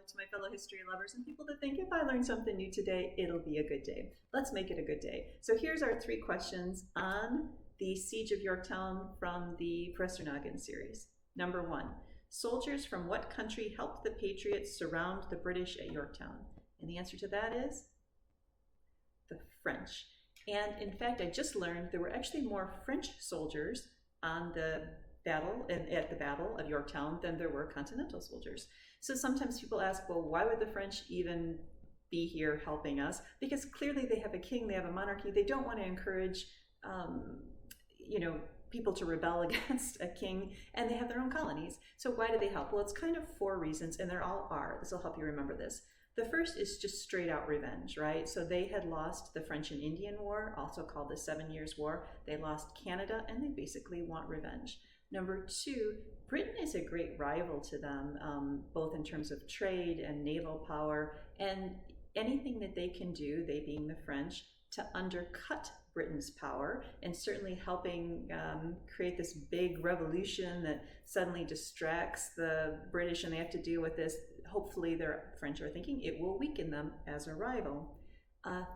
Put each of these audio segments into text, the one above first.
hello to my fellow history lovers and people that think if I learn something new today, it'll be a good day. Let's make it a good day. So here's our 3 questions on the Siege of Yorktown from the Professor Noggin series. Number 1, soldiers from what country helped the Patriots surround the British at Yorktown? And the answer to that is the French. And in fact, I just learned there were actually more French soldiers on the battle and at the Battle of Yorktown than there were Continental soldiers. So sometimes people ask, well, why would the French even be here helping us? Because clearly they have a king, they have a monarchy. They don't want to encourage, people to rebel against a king, and they have their own colonies. So why do they help? Well, it's kind of 4 reasons, and they're all are. This will help you remember this. The first is just straight out revenge, right? So they had lost the French and Indian War, also called the 7 Years' War. They lost Canada, and they basically want revenge. Number 2, Britain is a great rival to them, both in terms of trade and naval power, and anything that they can do, they being the French, to undercut Britain's power, and certainly helping create this big revolution that suddenly distracts the British and they have to deal with this. Hopefully the French are thinking it will weaken them as a rival.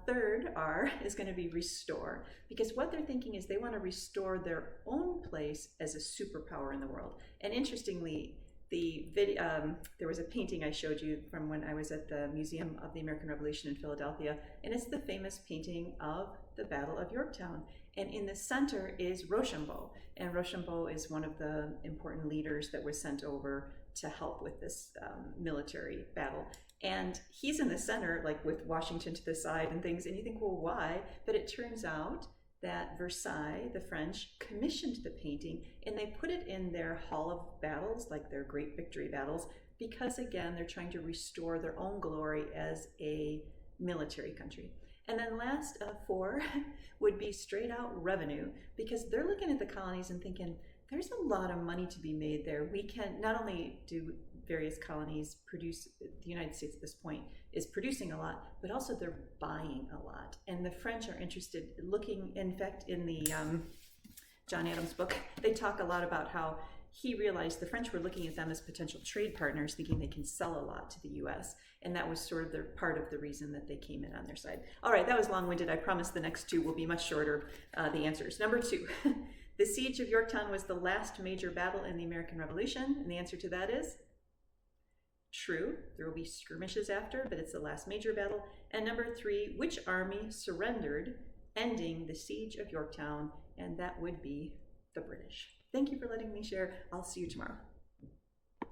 Third R is going to be restore, because what they're thinking is they want to restore their own place as a superpower in the world. And interestingly, there was a painting I showed you from when I was at the Museum of the American Revolution in Philadelphia, and it's the famous painting of the Battle of Yorktown. And in the center is Rochambeau, and Rochambeau is one of the important leaders that was sent over to help with this military battle. And he's in the center, like with Washington to the side and things, and you think, well, why? But it turns out that Versailles, the French, commissioned the painting, and they put it in their Hall of Battles, like their great victory battles, because again, they're trying to restore their own glory as a military country. And then last 4 would be straight out revenue, because they're looking at the colonies and thinking, there's a lot of money to be made there. We can not only do various colonies produce, the United States at this point is producing a lot, but also they're buying a lot. And the French are interested, looking, in fact, in the John Adams book, they talk a lot about how he realized the French were looking at them as potential trade partners, thinking they can sell a lot to the US. And that was sort of the part of the reason that they came in on their side. All right, that was long-winded. I promise the next 2 will be much shorter, the answers. Number 2, the Siege of Yorktown was the last major battle in the American Revolution. And the answer to that is true. There will be skirmishes after, but it's the last major battle. And number 3, which army surrendered, ending the Siege of Yorktown? And that would be the British. Thank you for letting me share. I'll see you tomorrow.